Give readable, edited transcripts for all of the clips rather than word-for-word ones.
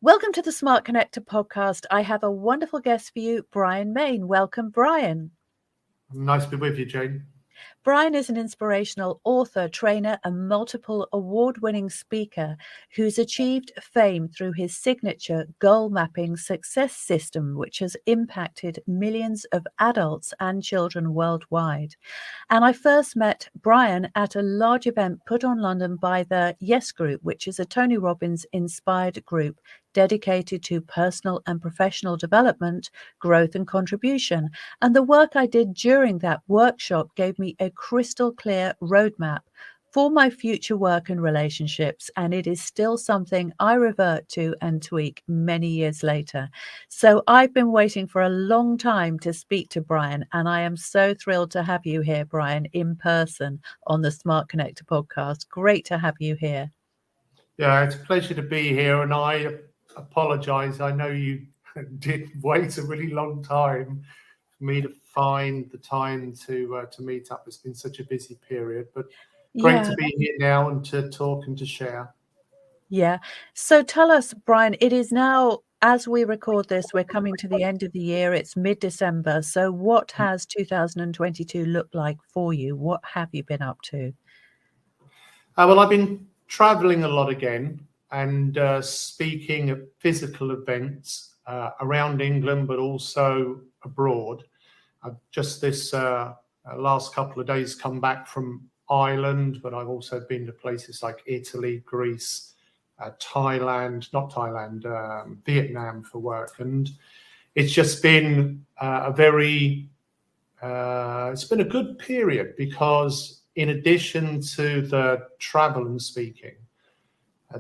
Welcome to the Smart Connector podcast. I have a wonderful guest for you, Brian Mayne. Welcome, Brian. Nice to be with you, Jane. Brian is an inspirational author, trainer, and multiple award-winning speaker who's achieved fame through his signature goal mapping success system, which has impacted millions of adults and children worldwide. And I first met Brian at a large event put on London by the Yes Group, which is a Tony Robbins inspired group dedicated to personal and professional development, growth, and contribution. And the work I did during that workshop gave me a crystal clear roadmap for my future work and relationships, and it is still something I revert to and tweak many years later. So I've been waiting for a long time to speak to Brian, and I am so thrilled to have you here, Brian, in person on the Smart Connector podcast. Great to have you here. Yeah, it's a pleasure to be here, and I apologize. I know you did wait a really long time for me to find the time to meet up. It's been such a busy period, but great to be here now and to talk and to share. Yeah. So tell us, Brian, it is now, as we record this, we're coming to the end of the year. It's mid-December. So what has 2022 looked like for you? What have you been up to? Well, I've been traveling a lot again and speaking at physical events around England, but also abroad. I've just this last couple of days come back from Ireland, but I've also been to places like Italy, Greece, Vietnam for work. And it's just been it's been a good period because in addition to the travel and speaking,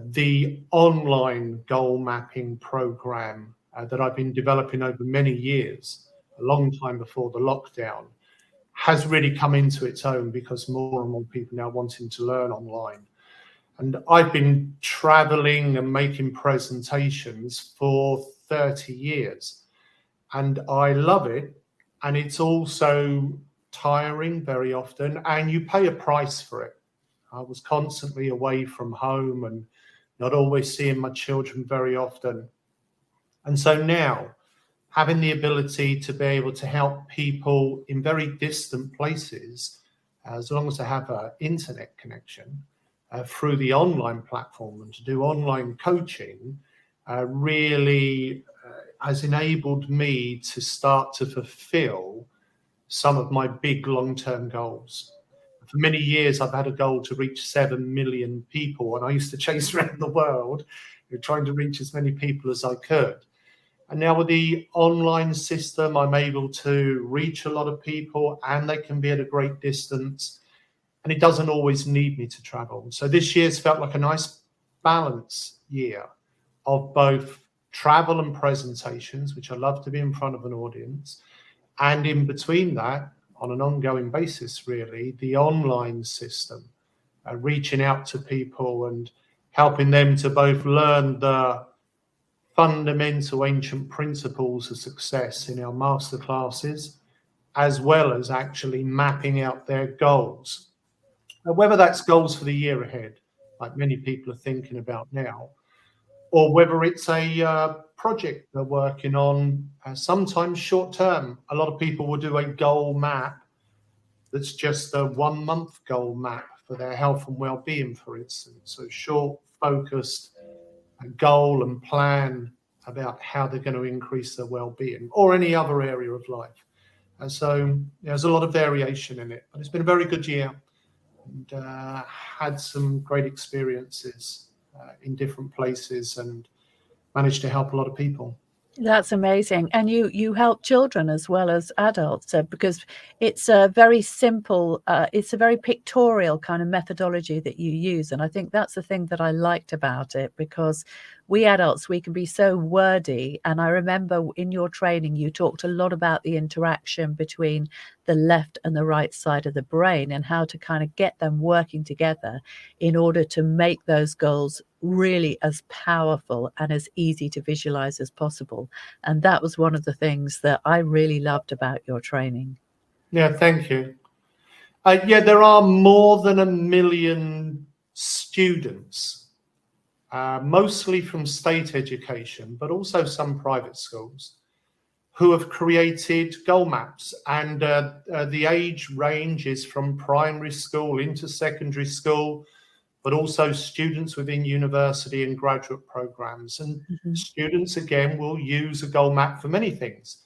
the online goal mapping program that I've been developing over many years, a long time before the lockdown, has really come into its own because more and more people now wanting to learn online. And I've been traveling and making presentations for 30 years, and I love it. And it's also tiring very often, and you pay a price for it. I was constantly away from home and not always seeing my children very often. And so now, having the ability to be able to help people in very distant places, as long as they have an internet connection, through the online platform and to do online coaching, really has enabled me to start to fulfill some of my big long-term goals. For many years, I've had a goal to reach 7 million people, and I used to chase around the world trying to reach as many people as I could. And now with the online system, I'm able to reach a lot of people, and they can be at a great distance, and it doesn't always need me to travel. So this year's felt like a nice balance year of both travel and presentations, which I love to be in front of an audience, and in between that, on an ongoing basis, really, the online system, reaching out to people and helping them to both learn the fundamental ancient principles of success in our masterclasses, as well as actually mapping out their goals. Whether that's goals for the year ahead, like many people are thinking about now, or whether it's a project they're working on, sometimes short term. A lot of people will do a goal map that's just a 1 month goal map for their health and well-being, for instance. So short, focused goal and plan about how they're going to increase their well-being or any other area of life. And so there's a lot of variation in it, but it's been a very good year and had some great experiences in different places and managed to help a lot of people. That's amazing. And you help children as well as adults because it's a very simple, it's a very pictorial kind of methodology that you use. And I think that's the thing that I liked about it, because we adults, we can be so wordy. And I remember in your training, you talked a lot about the interaction between the left and the right side of the brain and how to kind of get them working together in order to make those goals really as powerful and as easy to visualize as possible. And that was one of the things that I really loved about your training. Yeah, thank you. There are more than 1 million students mostly from state education, but also some private schools, who have created goal maps. And the age ranges from primary school into secondary school, but also students within university and graduate programs. And students, again, will use a goal map for many things.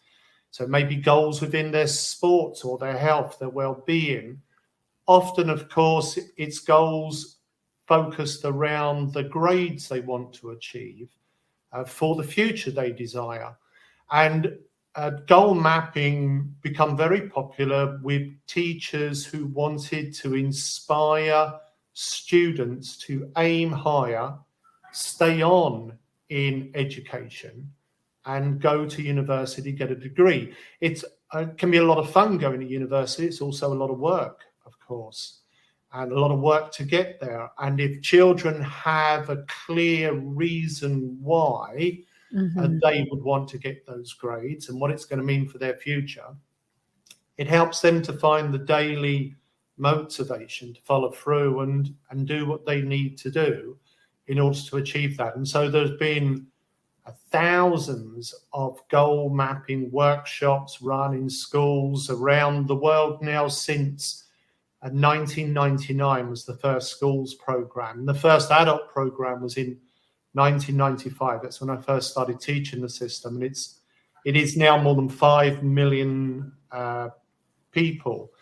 So maybe goals within their sports or their health, their well-being. Often, of course, it's goals focused around the grades they want to achieve for the future they desire. And goal mapping become very popular with teachers who wanted to inspire students to aim higher, stay on in education, and go to university, get a degree. It can be a lot of fun going to university. It's also a lot of work, of course, and a lot of work to get there. And if children have a clear reason why they would want to get those grades and what it's going to mean for their future, it helps them to find the daily motivation to follow through and do what they need to do in order to achieve that. And so there's been thousands of goal mapping workshops run in schools around the world now since 1999 was the first schools program. The first adult program was in 1995. That's when I first started teaching the system, and it is now more than 5 million people.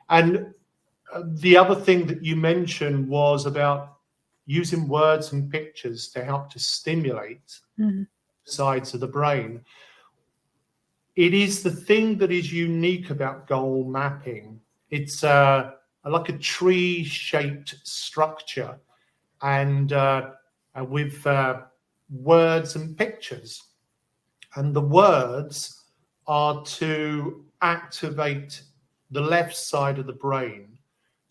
And the other thing that you mentioned was about using words and pictures to help to stimulate sides of the brain. It is the thing that is unique about goal mapping. It's like a tree-shaped structure, and with words and pictures. And the words are to activate the left side of the brain,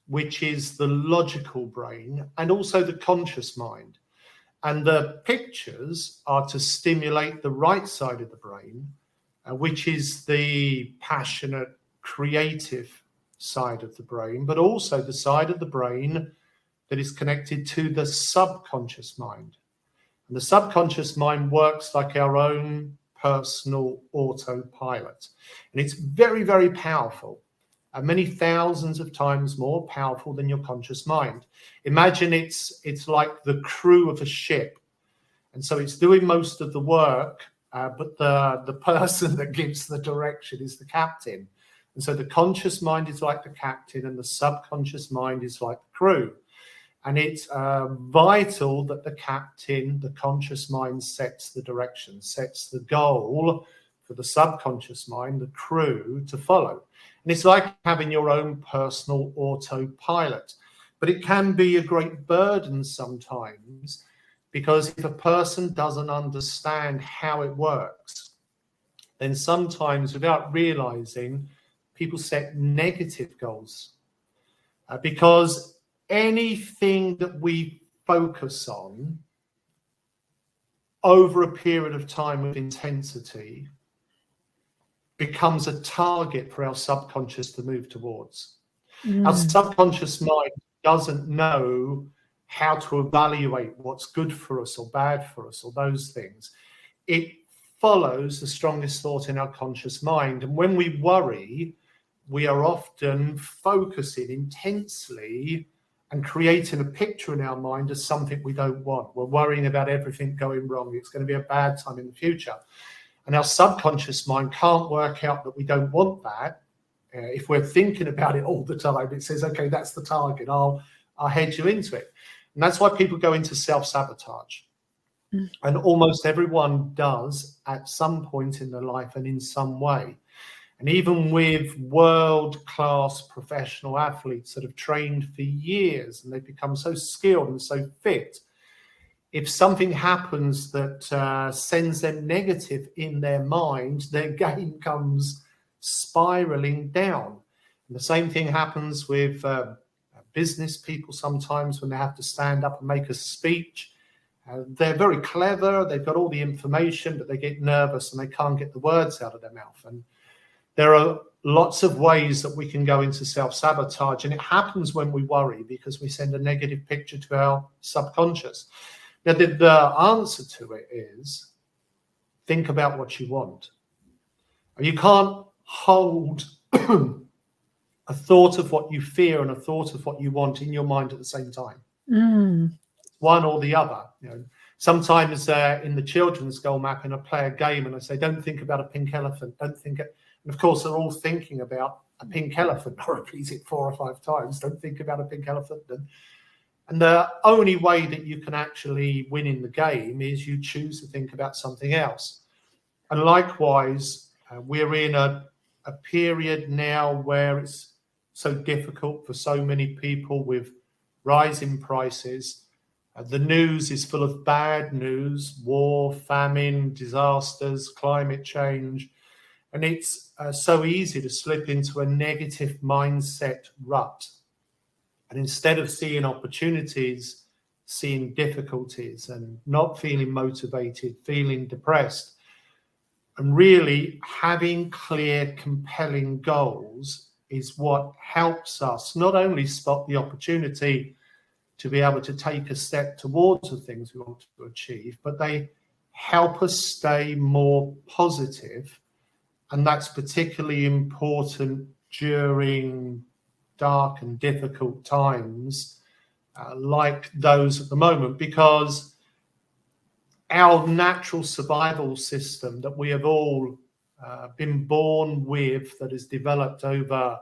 which is the logical brain, and also the conscious mind. And the pictures are to stimulate the right side of the brain, which is the passionate, creative side of the brain, but also the side of the brain that is connected to the subconscious mind. And the subconscious mind works like our own personal autopilot. And it's very, very powerful, and many thousands of times more powerful than your conscious mind. Imagine it's like the crew of a ship. And so it's doing most of the work, but the person that gives the direction is the captain. And so the conscious mind is like the captain, and the subconscious mind is like the crew. And it's vital that the captain, the conscious mind, sets the direction, sets the goal for the subconscious mind, the crew, to follow. And it's like having your own personal autopilot. But it can be a great burden sometimes, because if a person doesn't understand how it works, then sometimes, without realizing, people set negative goals. Because anything that we focus on over a period of time with intensity becomes a target for our subconscious to move towards. Our subconscious mind doesn't know how to evaluate what's good for us or bad for us or those things. It follows the strongest thought in our conscious mind. And when we worry, we are often focusing intensely and creating a picture in our mind as something we don't want. We're worrying about everything going wrong. It's going to be a bad time in the future. And our subconscious mind can't work out that we don't want that. If we're thinking about it all the time, it says, okay, that's the target. I'll head you into it. And that's why people go into self-sabotage. And almost everyone does at some point in their life and in some way. And even with world-class professional athletes that have trained for years and they've become so skilled and so fit, if something happens that sends them negative in their mind, their game comes spiraling down. And the same thing happens with business people sometimes when they have to stand up and make a speech. They're very clever, they've got all the information, but they get nervous and they can't get the words out of their mouth. And there are lots of ways that we can go into self-sabotage, and it happens when we worry because we send a negative picture to our subconscious. Now, the answer to it is think about what you want. You can't hold a thought of what you fear and a thought of what you want in your mind at the same time. One or the other. Sometimes in the children's goal mapping, I play a game and I say, don't think about a pink elephant. Don't think it. And of course, they're all thinking about a pink elephant. I repeat it 4 or 5 times. Don't think about a pink elephant. And the only way that you can actually win in the game is you choose to think about something else. And likewise, we're in a period now where it's so difficult for so many people with rising prices. The news is full of bad news, war, famine, disasters, climate change. And it's so easy to slip into a negative mindset rut. And instead of seeing opportunities, seeing difficulties and not feeling motivated, feeling depressed. And really having clear, compelling goals is what helps us not only spot the opportunity to be able to take a step towards the things we want to achieve, but they help us stay more positive. And that's particularly important during dark and difficult times like those at the moment, because our natural survival system that we have all been born with, that has developed over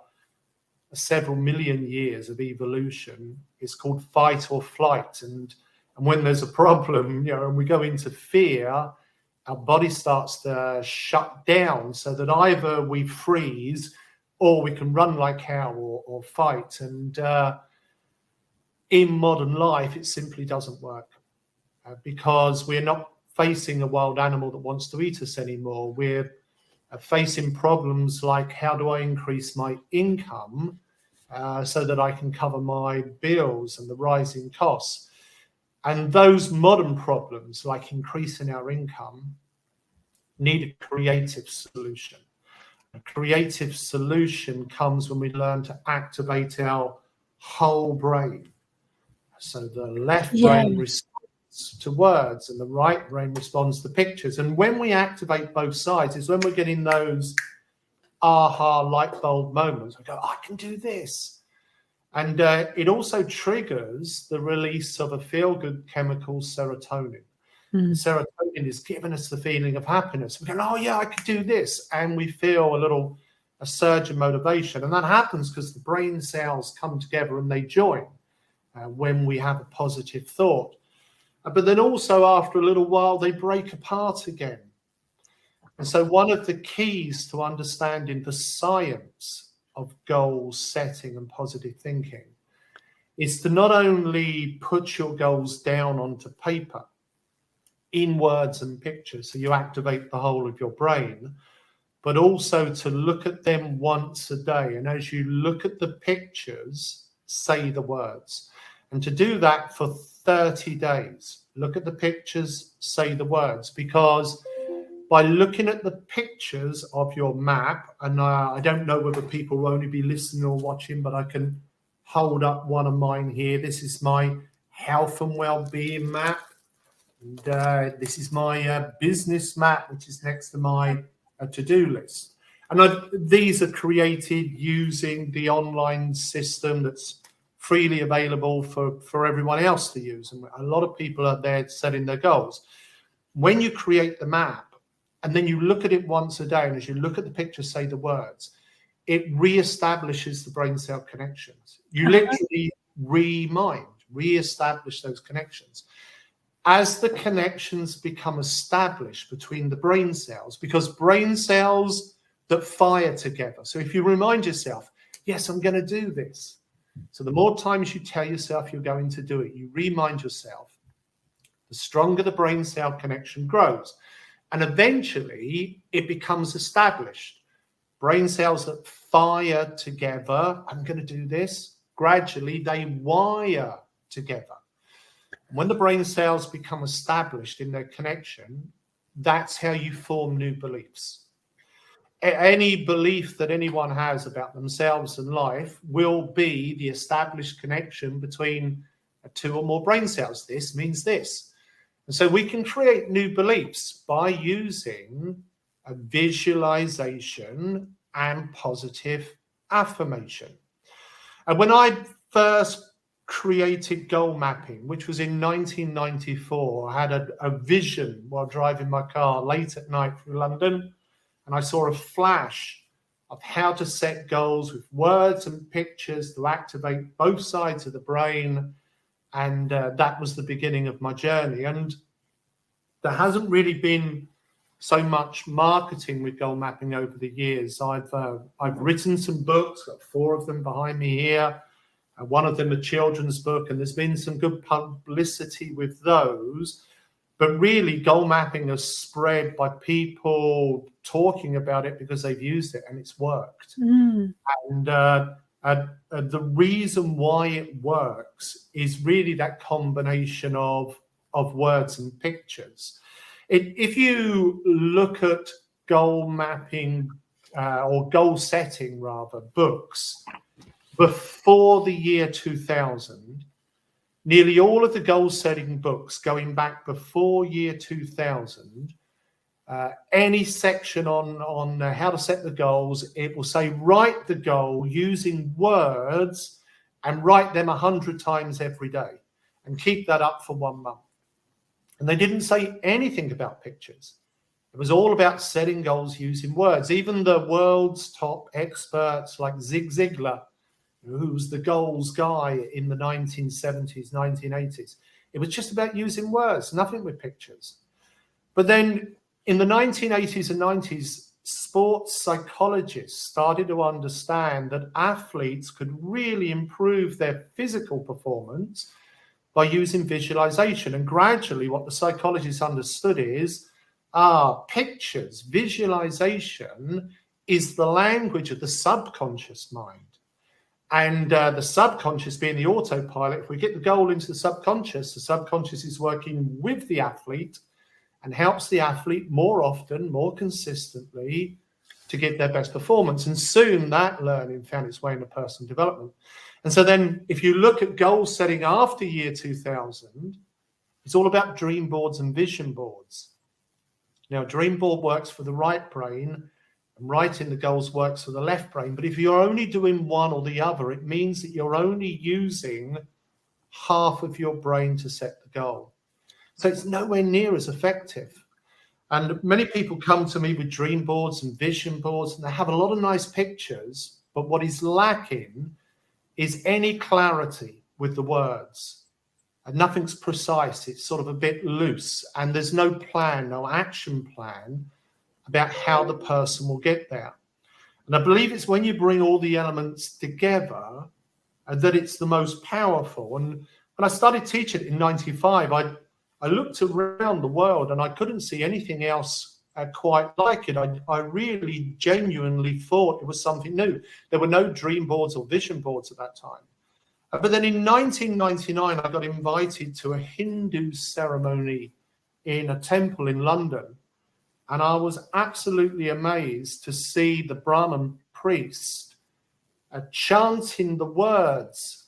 several million years of evolution, is called fight or flight. And when there's a problem, and we go into fear, our body starts to shut down so that either we freeze or we can run like hell or fight. And in modern life, it simply doesn't work because we're not facing a wild animal that wants to eat us anymore. We're facing problems like, how do I increase my income so that I can cover my bills and the rising costs? And those modern problems, like increasing our income, need a creative solution. A creative solution comes when we learn to activate our whole brain. So the left brain responds to words and the right brain responds to pictures. And when we activate both sides is when we're getting those aha light bulb moments. We go, I can do this. And it also triggers the release of a feel-good chemical, serotonin. Serotonin is giving us the feeling of happiness. We go, oh yeah, I could do this. And we feel a surge of motivation. And that happens because the brain cells come together and they join when we have a positive thought. But then also after a little while, they break apart again. And so one of the keys to understanding the science of goal setting and positive thinking is to not only put your goals down onto paper in words and pictures, so you activate the whole of your brain, but also to look at them once a day. And as you look at the pictures, say the words. And to do that for 30 days, look at the pictures, say the words, because by looking at the pictures of your map, and I don't know whether people will only be listening or watching, but I can hold up one of mine here. This is my health and well-being map. And this is my business map, which is next to my to-do list. And these are created using the online system that's freely available for everyone else to use. And a lot of people are there setting their goals. When you create the map and then you look at it once a day, and as you look at the picture, say the words, it reestablishes the brain cell connections. You literally reestablish those connections. As the connections become established between the brain cells, because brain cells that fire together. So if you remind yourself, yes, I'm going to do this. So the more times you tell yourself you're going to do it, you remind yourself, the stronger the brain cell connection grows. And eventually it becomes established. Brain cells that fire together, I'm going to do this, gradually they wire together. When the brain cells become established in their connection, that's how you form new beliefs. Any belief that anyone has about themselves and life will be the established connection between 2 or more brain cells. This means this. And so we can create new beliefs by using a visualization and positive affirmation. And when I first created goal mapping, which was in 1994, I had a vision while driving my car late at night through London, and I saw a flash of how to set goals with words and pictures to activate both sides of the brain. And that was the beginning of my journey. And there hasn't really been so much marketing with goal mapping over the years. I've written some books, got 4 of them behind me here. One of them a children's book, and there's been some good publicity with those. But really, goal mapping has spread by people talking about it because they've used it and it's worked. And the reason why it works is really that combination of words and pictures. If you look at goal mapping or goal setting, rather, books before the year 2000, nearly all of the goal setting books going back before year 2000, any section on how to set the goals, it will say write the goal using words and write them 100 times every day and keep that up for 1 month. And they didn't say anything about pictures. It was all about setting goals using words. Even the world's top experts like Zig Ziglar, who was the goals guy in the 1970s, 1980s, it was just about using words, nothing with pictures. But then in the 1980s and 90s, sports psychologists started to understand that athletes could really improve their physical performance by using visualization. And gradually what the psychologists understood is, pictures, visualization is the language of the subconscious mind. And the subconscious being the autopilot, if we get the goal into the subconscious is working with the athlete and helps the athlete more often, more consistently to get their best performance. And soon that learning found its way into personal development. And so then if you look at goal setting after year 2000, it's all about dream boards and vision boards. Now, a dream board works for the right brain, and writing the goals works for the left brain. But if you're only doing one or the other, it means that you're only using half of your brain to set the goal. So it's nowhere near as effective. And many people come to me with dream boards and vision boards, and they have a lot of nice pictures, but what is lacking is any clarity with the words. And nothing's precise. It's sort of a bit loose, and there's no plan, no action plan about how the person will get there. And I believe it's when you bring all the elements together that it's the most powerful. And when I started teaching in 95, I looked around the world and I couldn't see anything else quite like it. I really genuinely thought it was something new. There were no dream boards or vision boards at that time. But then in 1999, I got invited to a Hindu ceremony in a temple in London. And I was absolutely amazed to see the Brahmin priest chanting the words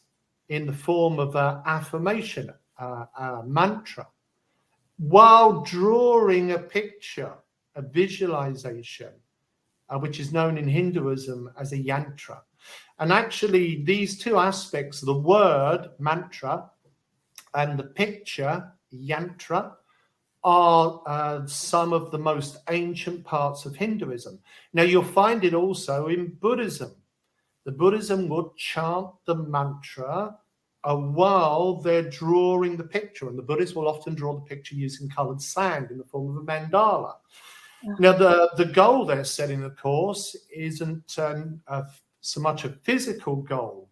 in the form of an affirmation, a mantra, while drawing a picture, a visualization, which is known in Hinduism as a yantra. And actually, these two aspects, the word mantra and the picture yantra, are some of the most ancient parts of Hinduism. Now, you'll find it also in Buddhism. The Buddhism will chant the mantra while they're drawing the picture, and the Buddhists will often draw the picture using colored sand in the form of a mandala. Yeah. Now, the goal they're setting, of course, isn't so much a physical goal.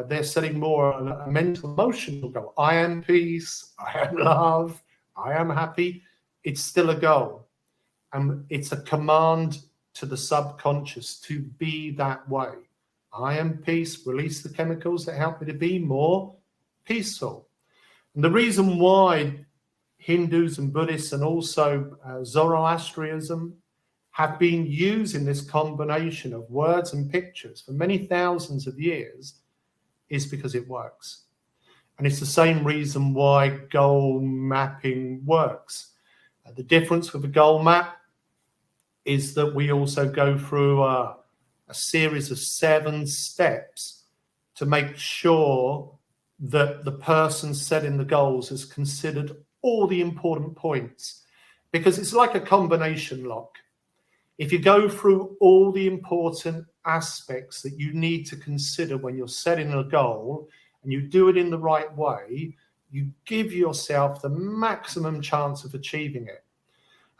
They're setting more a mental, emotional goal. I am peace, I am love, I am happy. It's still a goal. And it's a command to the subconscious to be that way. I am peace, release the chemicals that help me to be more peaceful. And the reason why Hindus and Buddhists and also Zoroastrianism have been using this combination of words and pictures for many thousands of years is because it works. And it's the same reason why goal mapping works. The difference with a goal map is that we also go through a series of 7 steps to make sure that the person setting the goals has considered all the important points, because it's like a combination lock. If you go through all the important aspects that you need to consider when you're setting a goal, and you do it in the right way, you give yourself the maximum chance of achieving it.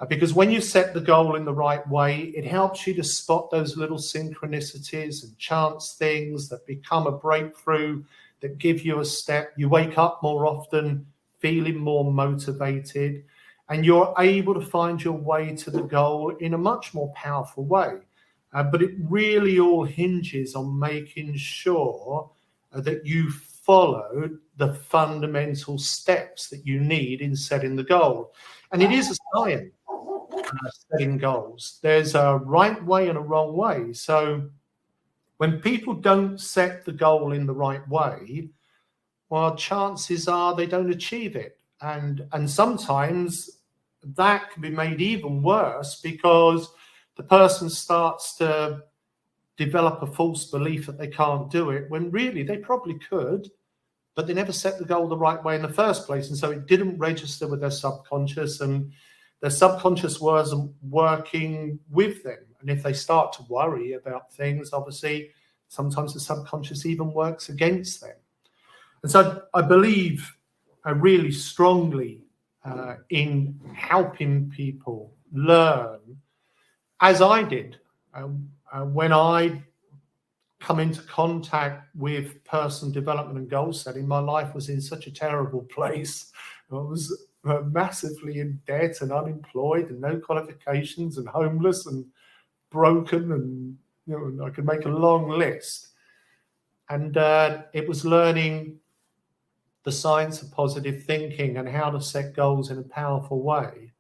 Because when you set the goal in the right way, it helps you to spot those little synchronicities and chance things that become a breakthrough, that give you a step. You wake up more often, feeling more motivated, and you're able to find your way to the goal in a much more powerful way. But it really all hinges on making sure that you follow the fundamental steps that you need in setting the goal. And it is a science, setting goals. There's a right way and a wrong way. So when people don't set the goal in the right way, well, chances are they don't achieve it. And sometimes that can be made even worse because the person starts to develop a false belief that they can't do it, when really they probably could, but they never set the goal the right way in the first place. And so it didn't register with their subconscious, and their subconscious wasn't working with them. And if they start to worry about things, obviously, sometimes the subconscious even works against them. And so I believe really strongly in helping people learn, as I did. When I come into contact with personal development and goal setting, my life was in such a terrible place. I was massively in debt and unemployed and no qualifications and homeless and broken, and I could make a long list. And it was learning the science of positive thinking and how to set goals in a powerful way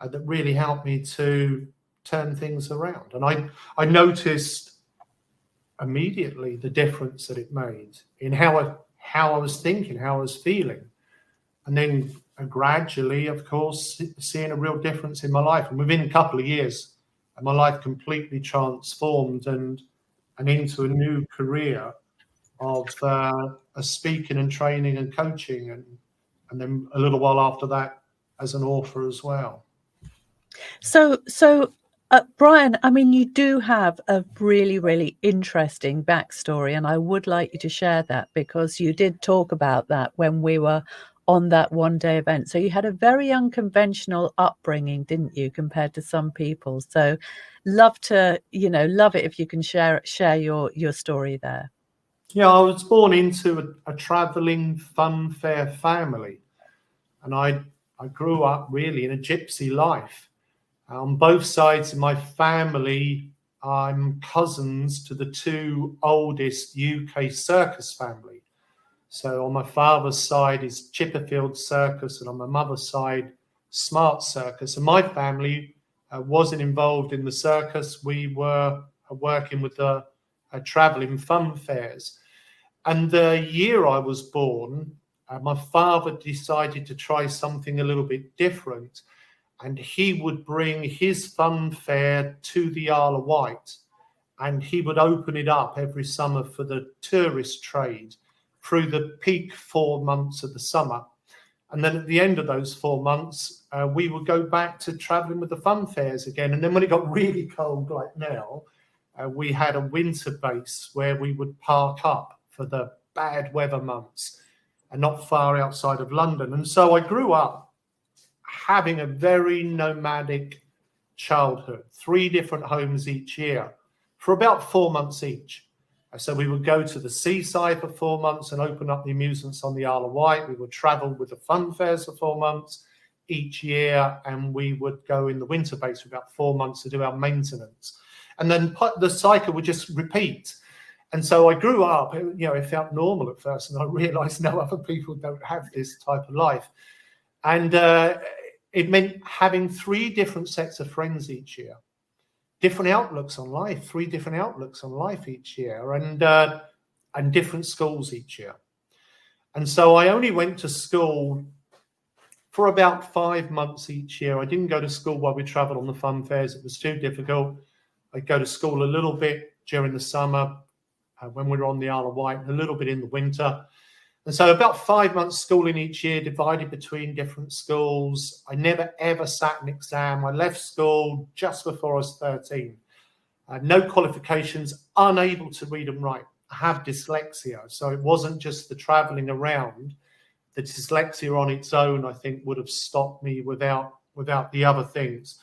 that really helped me to turn things around. And I noticed immediately the difference that it made in how I was thinking, how I was feeling. And then gradually, of course, seeing a real difference in my life. And within a couple of years, my life completely transformed and into a new career of speaking and training and coaching. And then a little while after that, as an author as well. So, Brian, I mean, you do have a really, really interesting backstory, and I would like you to share that, because you did talk about that when we were on that one-day event. So you had a very unconventional upbringing, didn't you, compared to some people? So love it if you can share your story there. Yeah, I was born into a traveling fun fair family, and I grew up really in a gypsy life. On both sides of my family, I'm cousins to the 2 oldest UK circus family. So on my father's side is Chipperfield Circus, and on my mother's side, Smart Circus. And my family wasn't involved in the circus. We were working with the traveling fun fairs. And the year I was born, my father decided to try something a little bit different. And he would bring his fun fair to the Isle of Wight, and he would open it up every summer for the tourist trade through the peak 4 months of the summer. And then at the end of those 4 months, we would go back to traveling with the fun fairs again. And then when it got really cold, like now, we had a winter base where we would park up for the bad weather months, and not far outside of London. And so I grew up having a very nomadic childhood, 3 different homes each year for about 4 months each. So we would go to the seaside for 4 months and open up the amusements on the Isle of Wight. We would travel with the fun fairs for 4 months each year, and we would go in the winter base for about 4 months to do our maintenance. And then the cycle would just repeat. And so I grew up, it felt normal at first, and I realized no other people don't have this type of life. And it meant having 3 different sets of friends each year, different outlooks on life, 3 different outlooks on life each year, and different schools each year. And so I only went to school for about 5 months each year. I didn't go to school while we traveled on the fun fairs. It was too difficult. I'd go to school a little bit during the summer when we were on the Isle of Wight, and a little bit in the winter. And so about 5 months schooling each year, divided between different schools. I never, ever sat an exam. I left school just before I was 13. No qualifications, unable to read and write. I have dyslexia, so it wasn't just the travelling around. The dyslexia on its own, I think, would have stopped me without the other things.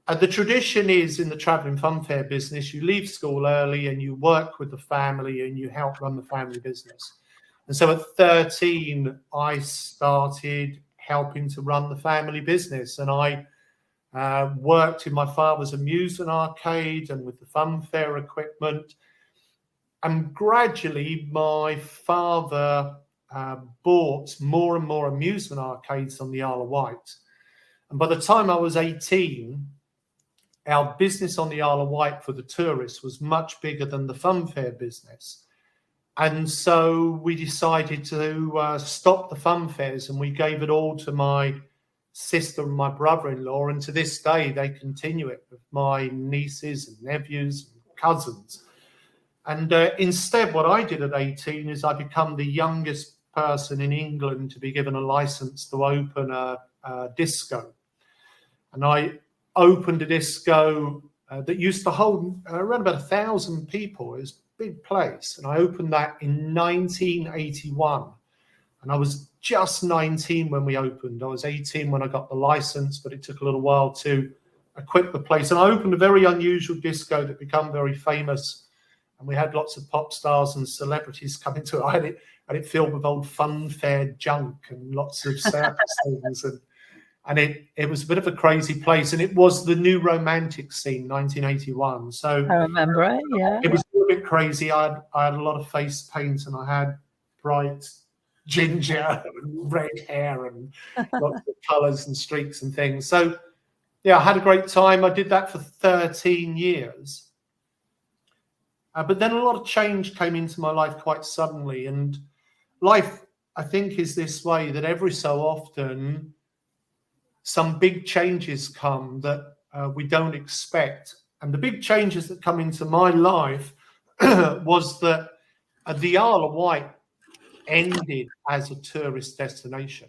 The tradition is in the travelling fun fair business, you leave school early and you work with the family and you help run the family business. And so at 13, I started helping to run the family business, and I worked in my father's amusement arcade and with the fun fair equipment. And gradually, my father bought more and more amusement arcades on the Isle of Wight. And by the time I was 18, our business on the Isle of Wight for the tourists was much bigger than the fun fair business. And so we decided to stop the fun fairs, and we gave it all to my sister and my brother-in-law. And to this day, they continue it with my nieces and nephews and cousins. And instead, what I did at 18 is I become the youngest person in England to be given a license to open a disco. And I opened a disco that used to hold around about 1,000 people. It was a big place. And I opened that in 1981. And I was just 19 when we opened. I was 18 when I got the license, but it took a little while to equip the place. And I opened a very unusual disco that became very famous. And we had lots of pop stars and celebrities come into it. I had it filled with old fun fair junk and lots of circus things. And it was a bit of a crazy place. And it was the new romantic scene, 1981. So I remember it, yeah. It was a little bit crazy. I had a lot of face paint, and I had bright ginger and red hair and lots of colours and streaks and things. So, yeah, I had a great time. I did that for 13 years. But then a lot of change came into my life quite suddenly. And life, I think, is this way, that every so often some big changes come that we don't expect. And the big changes that come into my life was that the Isle of Wight ended as a tourist destination.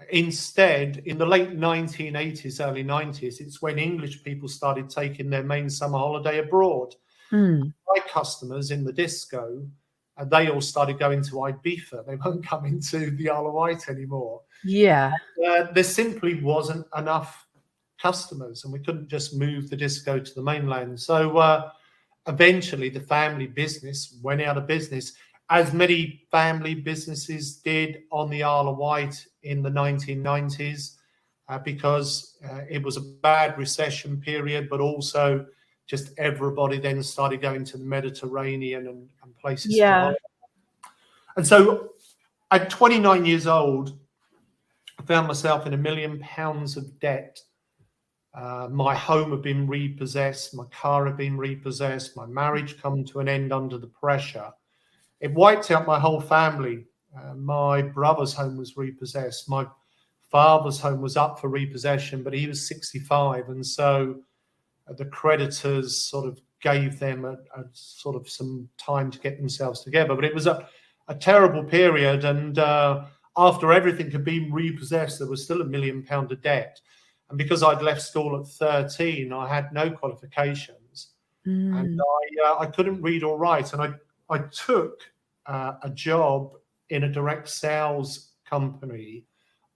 Instead, in the late 1980s, early 90s, it's when English people started taking their main summer holiday abroad. My customers in the disco, they all started going to Ibiza. They weren't coming to the Isle of Wight anymore. Yeah. There simply wasn't enough customers, and we couldn't just move the disco to the mainland. So eventually the family business went out of business, as many family businesses did on the Isle of Wight in the 1990s, because it was a bad recession period, but also just everybody then started going to the Mediterranean and places. Yeah. And so at 29 years old, I found myself in £1 million of debt. My home had been repossessed, my car had been repossessed, my marriage come to an end under the pressure. It wiped out my whole family. My brother's home was repossessed. My father's home was up for repossession, but he was 65. And so the creditors sort of gave them a sort of some time to get themselves together. But it was a terrible period. And after everything had been repossessed, there was still £1 million of debt. And because I'd left school at 13, I had no qualifications. And I couldn't read or write. And I took a job in a direct sales company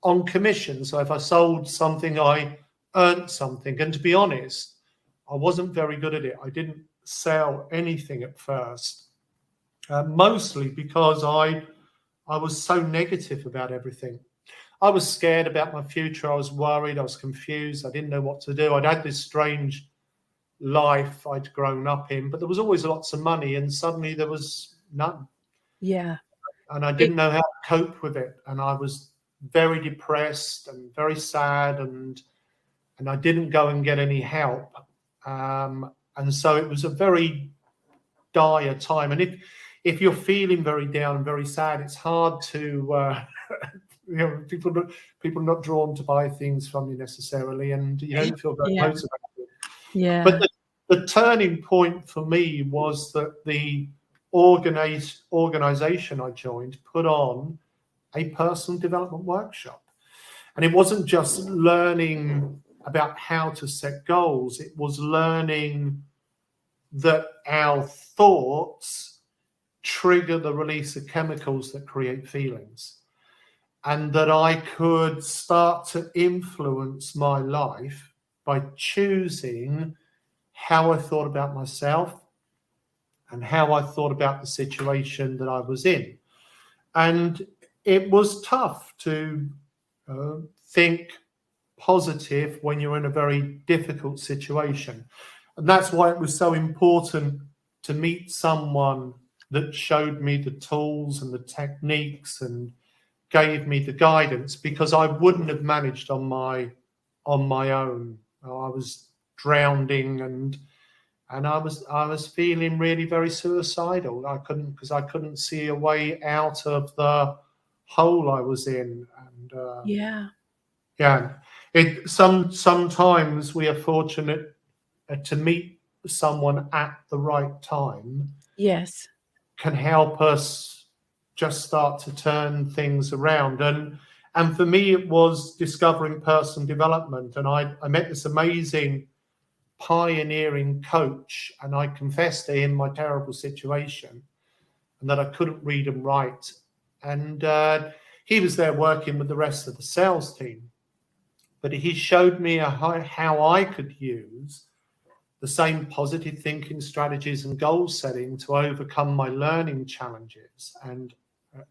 on commission. So if I sold something, I earned something. And to be honest, I wasn't very good at it. I didn't sell anything at first, mostly because I was so negative about everything. I was scared about my future. I was worried. I was confused. I didn't know what to do. I'd had this strange life I'd grown up in, but there was always lots of money, and suddenly there was none. Yeah. And I didn't know how to cope with it. And I was very depressed and very sad, and I didn't go and get any help. And so it was a very dire time. And if you're feeling very down and very sad, it's hard to, people are not drawn to buy things from you necessarily, and you don't feel very Yeah. motivated. Yeah. But the turning point for me was that the organization I joined put on a personal development workshop. And it wasn't just learning about how to set goals, it was learning that our thoughts trigger the release of chemicals that create feelings, and that I could start to influence my life by choosing how I thought about myself and how I thought about the situation that I was in. And it was tough to think positive when you're in a very difficult situation. And that's why it was so important to meet someone that showed me the tools and the techniques and gave me the guidance, because I wouldn't have managed on my own. I was drowning, and I was feeling really very suicidal. I couldn't see a way out of the hole I was in. And Yeah. yeah, sometimes we are fortunate to meet someone at the right time, Yes. can help us just start to turn things around. And for me, it was discovering personal development. And I met this amazing pioneering coach, and I confessed to him my terrible situation and that I couldn't read and write. And he was there working with the rest of the sales team. But he showed me how I could use the same positive thinking strategies and goal setting to overcome my learning challenges and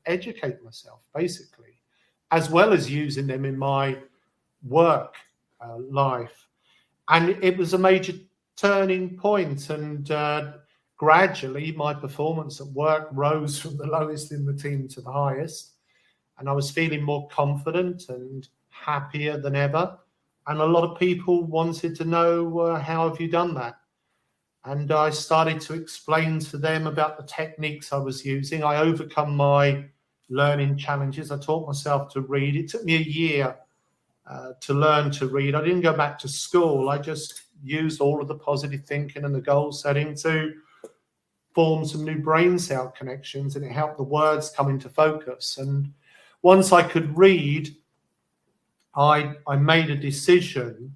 educate myself, basically, as well as using them in my work life. And it was a major turning point. And gradually, my performance at work rose from the lowest in the team to the highest. And I was feeling more confident and happier than ever. And a lot of people wanted to know, how have you done that? And I started to explain to them about the techniques I was using. I overcome my learning challenges. I taught myself to read. It took me a year to learn to read. I didn't go back to school. I just used all of the positive thinking and the goal setting to form some new brain cell connections, and it helped the words come into focus. And once I could read, I made a decision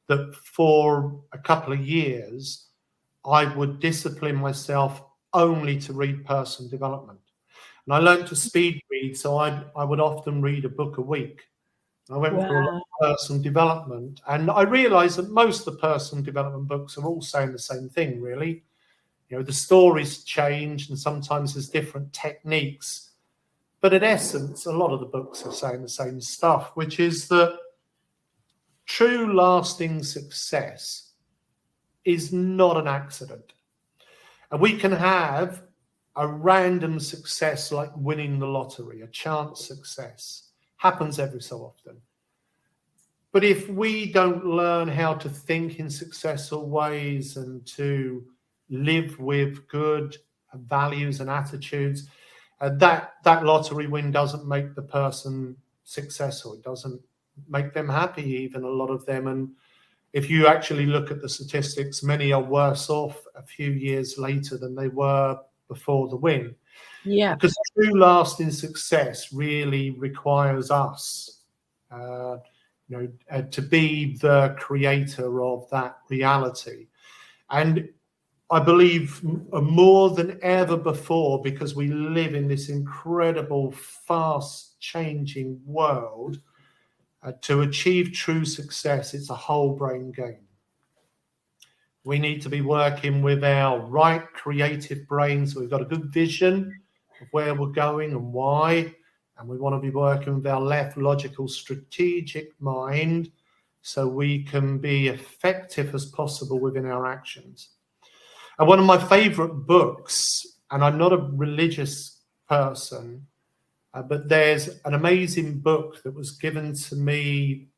that for a couple of years, I would discipline myself only to read personal development. And I learned to speed read, so I would often read a book a week. I went through a lot Wow. of personal development, and I realized that most of the personal development books are all saying the same thing, really. The stories change, and sometimes there's different techniques. But in essence, a lot of the books are saying the same stuff, which is that true lasting success is not an accident. And we can have a random success like winning the lottery, a chance success. Happens every so often. But if we don't learn how to think in successful ways and to live with good values and attitudes, that lottery win doesn't make the person successful. It doesn't make them happy, even a lot of them. And if you actually look at the statistics, many are worse off a few years later than they were before the win. Yeah. Because true lasting success really requires us to be the creator of that reality. And I believe more than ever before, because we live in this incredible, fast changing world, to achieve true success, it's a whole brain game. We need to be working with our right creative brains. We've got a good vision of where we're going and why. And we want to be working with our left logical strategic mind so we can be effective as possible within our actions. And one of my favorite books, and I'm not a religious person, but there's an amazing book that was given to me,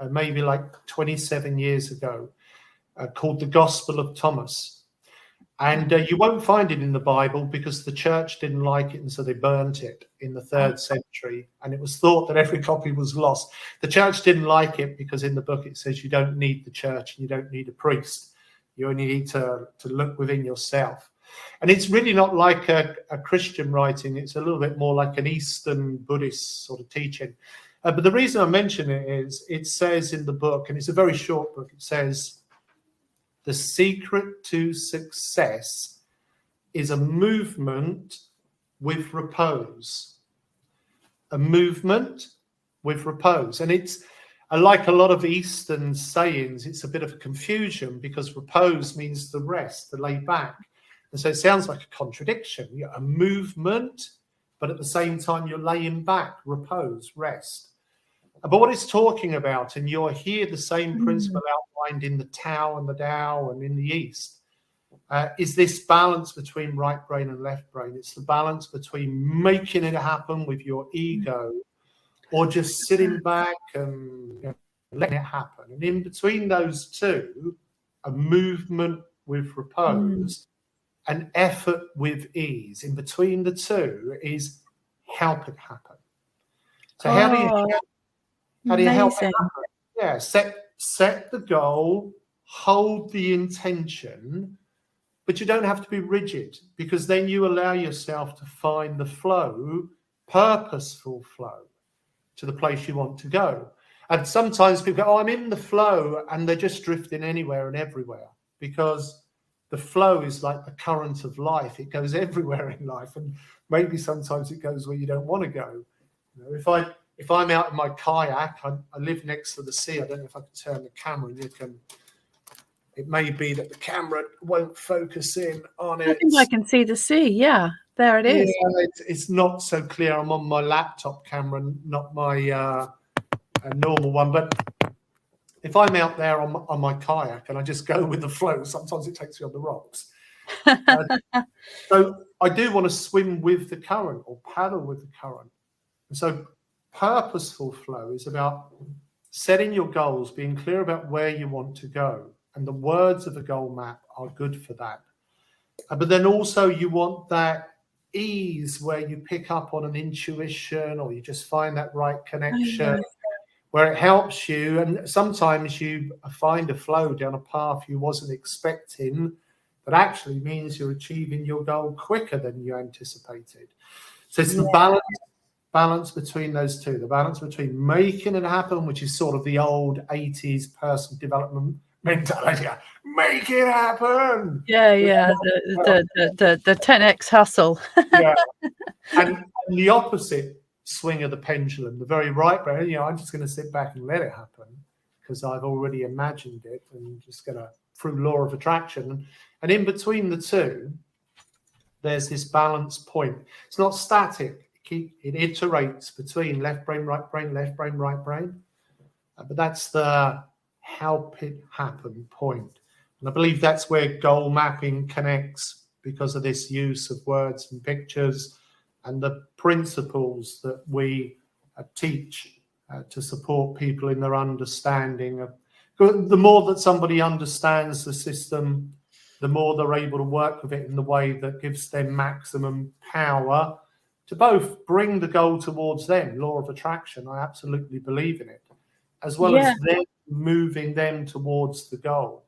maybe like 27 years ago, called The Gospel of Thomas. And you won't find it in the Bible because the church didn't like it, and so they burnt it in the 3rd century. And it was thought that every copy was lost. The church didn't like it because in the book it says you don't need the church and you don't need a priest. You only need to look within yourself. And it's really not like a Christian writing. It's a little bit more like an Eastern Buddhist sort of teaching. But the reason I mention it is it says in the book, and it's a very short book, it says, the secret to success is a movement with repose. A movement with repose. And it's like a lot of Eastern sayings, it's a bit of a confusion because repose means the rest, the lay back. And so it sounds like a contradiction. You're a movement, but at the same time you're laying back, repose, rest. But what it's talking about, and you'll hear the same principle outlined in the Tao and the Tao and in the East, is this balance between right brain and left brain. It's the balance between making it happen with your ego or just sitting back and letting it happen. And in between those two, a movement with repose, an effort with ease. In between the two is help it happen. So how do you help it happen? Yeah, set the goal, hold the intention, but you don't have to be rigid because then you allow yourself to find the flow, purposeful flow to the place you want to go. And sometimes people go, oh, I'm in the flow, and they're just drifting anywhere and everywhere because the flow is like the current of life. It goes everywhere in life, and maybe sometimes it goes where you don't want to go. You know, if I'm out in my kayak, I live next to the sea. I don't know if I can turn the camera. It may be that the camera won't focus in on it. I think I can see the sea. Yeah, there it is. Yeah, it's not so clear. I'm on my laptop camera, not my normal one. But if I'm out there on my kayak and I just go with the flow, sometimes it takes me on the rocks. So I do want to swim with the current or paddle with the current. And so purposeful flow is about setting your goals, being clear about where you want to go. And the words of the goal map are good for that. But then also you want that ease where you pick up on an intuition or you just find that right connection where it helps you. And sometimes you find a flow down a path you wasn't expecting that actually means you're achieving your goal quicker than you anticipated. So it's the balance between those two, the balance between making it happen, which is sort of the old 80s personal development mentality. Make it happen. Yeah. The 10x hustle. Yeah. And the opposite swing of the pendulum, the very right brain, I'm just going to sit back and let it happen because I've already imagined it and just going to, through law of attraction. And in between the two, there's this balance point. It's not static. It iterates between left brain, right brain, left brain, right brain. But that's the help it happen point. And I believe that's where goal mapping connects because of this use of words and pictures and the principles that we teach to support people in their understanding of. The more that somebody understands the system, the more they're able to work with it in the way that gives them maximum power to both bring the goal towards them, law of attraction. I absolutely believe in it, as well as them moving them towards the goal.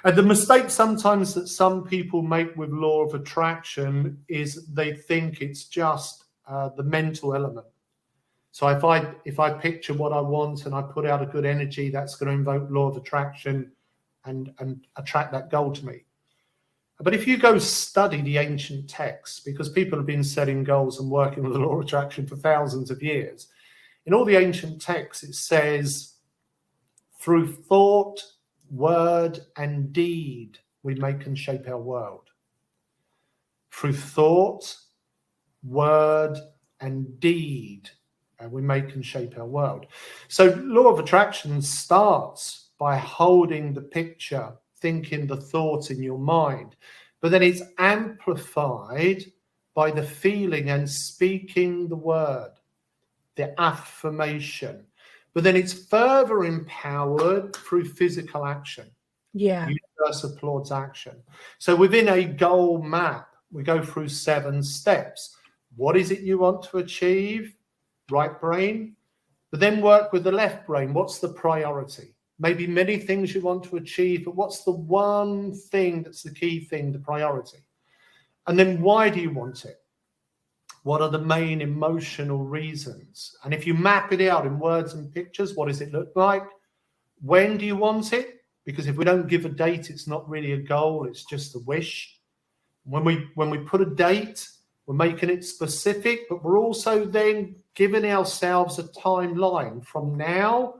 And the mistake sometimes that some people make with law of attraction is they think it's just the mental element. So if I picture what I want and I put out a good energy, that's going to invoke law of attraction and attract that goal to me. But if you go study the ancient texts, because people have been setting goals and working with the law of attraction for thousands of years, in all the ancient texts it says, through thought, word, and deed, we make and shape our world. Through thought, word, and deed, we make and shape our world. So law of attraction starts by holding the picture, thinking the thought in your mind, but then it's amplified by the feeling and speaking the word, the affirmation. But then it's further empowered through physical action. Yeah. Universe applauds action. So within a goal map, we go through 7 steps. What is it you want to achieve? Right brain. But then work with the left brain. What's the priority? Maybe many things you want to achieve, but what's the one thing that's the key thing, the priority? And then why do you want it? What are the main emotional reasons? And if you map it out in words and pictures, what does it look like? When do you want it? Because if we don't give a date, it's not really a goal, it's just a wish. When we put a date, we're making it specific, but we're also then giving ourselves a timeline from now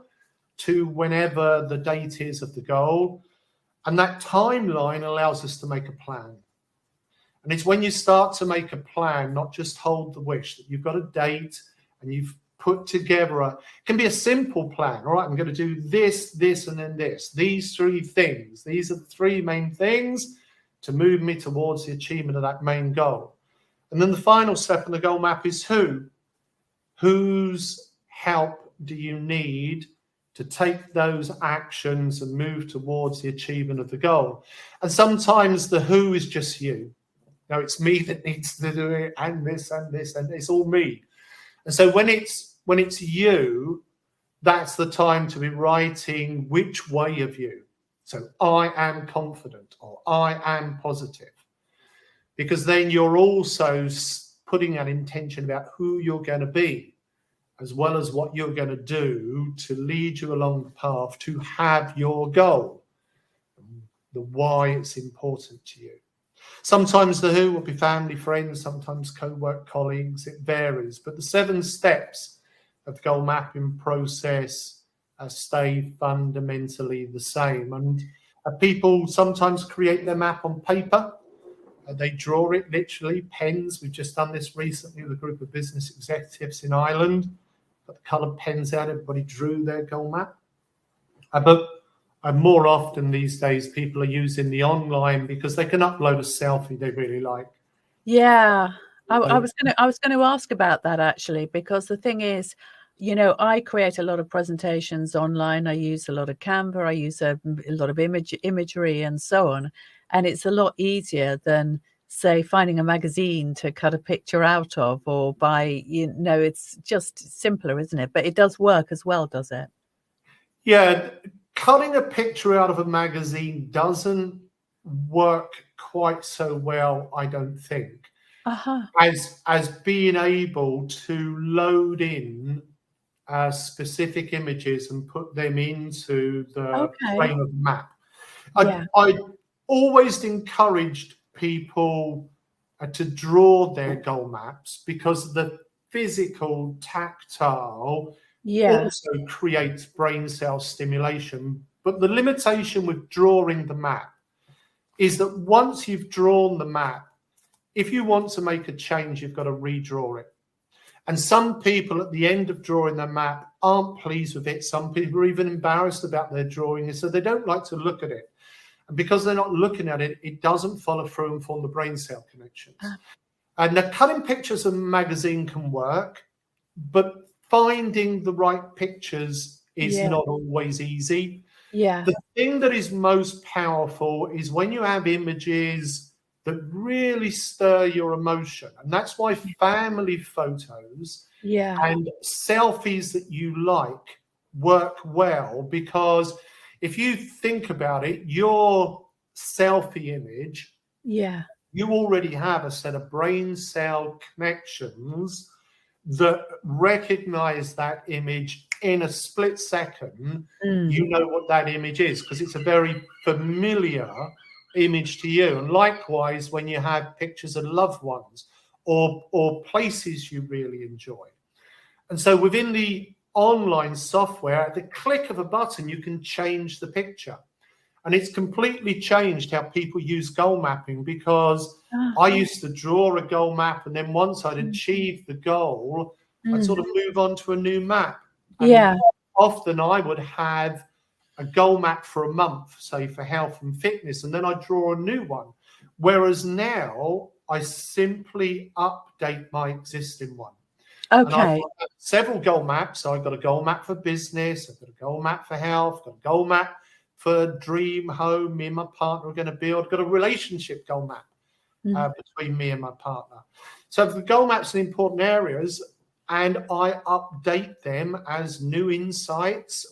to whenever the date is of the goal. And that timeline allows us to make a plan. And it's when you start to make a plan, not just hold the wish, that you've got a date and you've put together it can be a simple plan. All right, I'm going to do this, this, and then this. These 3 things. These are the 3 main things to move me towards the achievement of that main goal. And then the final step in the goal map is who. Whose help do you need to take those actions and move towards the achievement of the goal? And sometimes the who is just you. No, it's me that needs to do it, and this, and this, and it's all me. And so when it's you, that's the time to be writing which way of you. So I am confident, or I am positive, because then you're also putting an intention about who you're going to be, as well as what you're going to do to lead you along the path to have your goal, the why it's important to you. Sometimes the who will be family, friends, sometimes co-work colleagues. It varies. But the 7 steps of the goal mapping process stay fundamentally the same. And people sometimes create their map on paper. They draw it literally, pens. We've just done this recently with a group of business executives in Ireland. Got the coloured pens out. Everybody drew their goal map. But more often these days, people are using the online because they can upload a selfie they really like. Yeah, I was going to ask about that actually, because the thing is, I create a lot of presentations online. I use a lot of Canva. I use a lot of imagery and so on, and it's a lot easier than, say, finding a magazine to cut a picture out of, or buy. It's just simpler, isn't it? But it does work as well, does it? Yeah. Cutting a picture out of a magazine doesn't work quite so well, I don't think, as being able to load in specific images and put them into the frame of the map. I always encouraged people to draw their goal maps because the physical, tactile also creates brain cell stimulation. But the limitation with drawing the map is that once you've drawn the map, if you want to make a change, you've got to redraw it. And some people at the end of drawing their map aren't pleased with it. Some people are even embarrassed about their drawing, and so they don't like to look at it. And because they're not looking at it, it doesn't follow through and form the brain cell connections. And the cutting pictures of a magazine can work, but finding the right pictures is not always easy. The thing that is most powerful is when you have images that really stir your emotion. And that's why family photos and selfies that you like work well, because if you think about it, your selfie image, you already have a set of brain cell connections that recognize that image in a split second. You know what that image is because it's a very familiar image to you. And likewise, when you have pictures of loved ones or places you really enjoy. And so within the online software, at the click of a button, you can change the picture. And it's completely changed how people use goal mapping, because I used to draw a goal map, and then once I'd achieved the goal, I'd sort of move on to a new map. And often I would have a goal map for a month, say for health and fitness, and then I'd draw a new one. Whereas now I simply update my existing one. And I've got several goal maps. So I've got a goal map for business, I've got a goal map for health, I've got a goal map for dream home me and my partner are going to build. Got a relationship goal map between me and my partner. So the goal maps in important areas, and I update them as new insights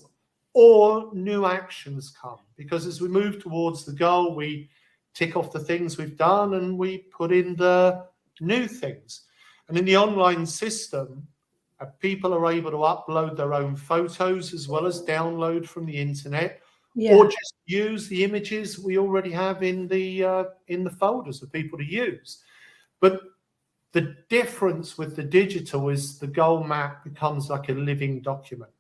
or new actions come. Because as we move towards the goal, we tick off the things we've done and we put in the new things. And in the online system, people are able to upload their own photos as well as download from the internet, or just use the images we already have in the folders for people to use. But the difference with the digital is the goal map becomes like a living document.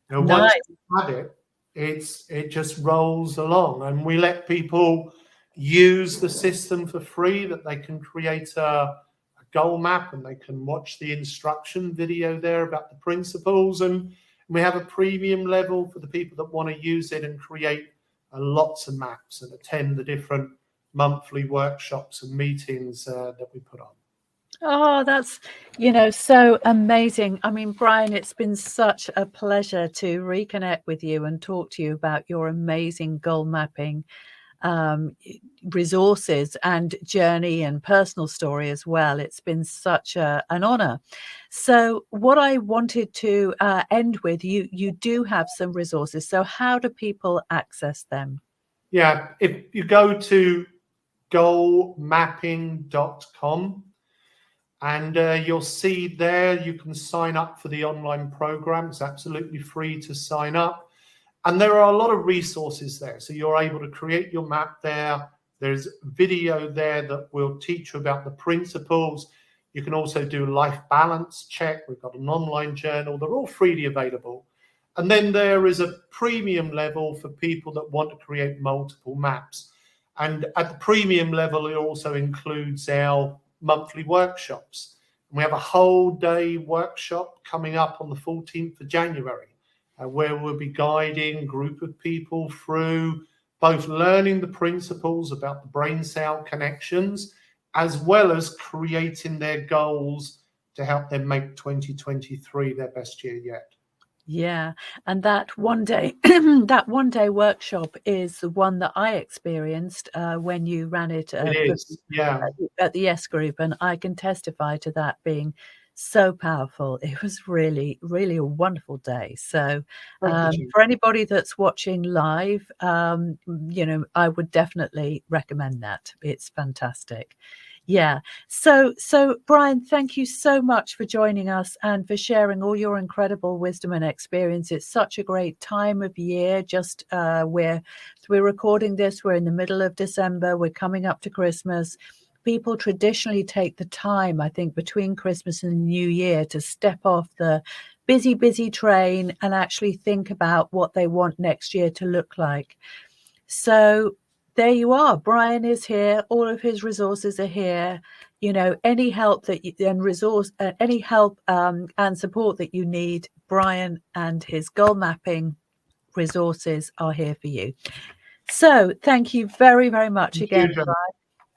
You know, once you have it, it just rolls along, and we let people use the system for free, that they can create a goal map and they can watch the instruction video there about the principles. And we have a premium level for the people that want to use it and create lots of maps and attend the different monthly workshops and meetings that we put on. Oh, that's, so amazing. I mean, Brian, it's been such a pleasure to reconnect with you and talk to you about your amazing goal mapping resources and journey and personal story as well. It's been such an honor. So what I wanted to end with, you do have some resources. So how do people access them? Yeah, if you go to goalmapping.com, and you'll see there you can sign up for the online program. It's absolutely free to sign up. And there are a lot of resources there. So you're able to create your map there. There's video there that will teach you about the principles. You can also do life balance check. We've got an online journal. They're all freely available. And then there is a premium level for people that want to create multiple maps. And at the premium level, it also includes our monthly workshops. And we have a whole day workshop coming up on the 14th of January. Where we'll be guiding a group of people through both learning the principles about the brain cell connections, as well as creating their goals to help them make 2023 their best year yet. Yeah, and that one day that one day workshop is the one that I experienced when you ran it, at the Yes Group, and I can testify to that being so powerful. It was really, really a wonderful day. So for anybody that's watching live, I would definitely recommend that. It's fantastic. Yeah. So Brian, thank you so much for joining us and for sharing all your incredible wisdom and experience. It's such a great time of year. Just we're recording this. We're in the middle of December. We're coming up to Christmas. People traditionally take the time, I think, between Christmas and the New Year to step off the busy train and actually think about what they want next year to look like. So there you are. Brian is here. All of his resources are here. Any help that any help and support that you need, Brian and his goal mapping resources are here for you. So thank you very, very much again, Brian.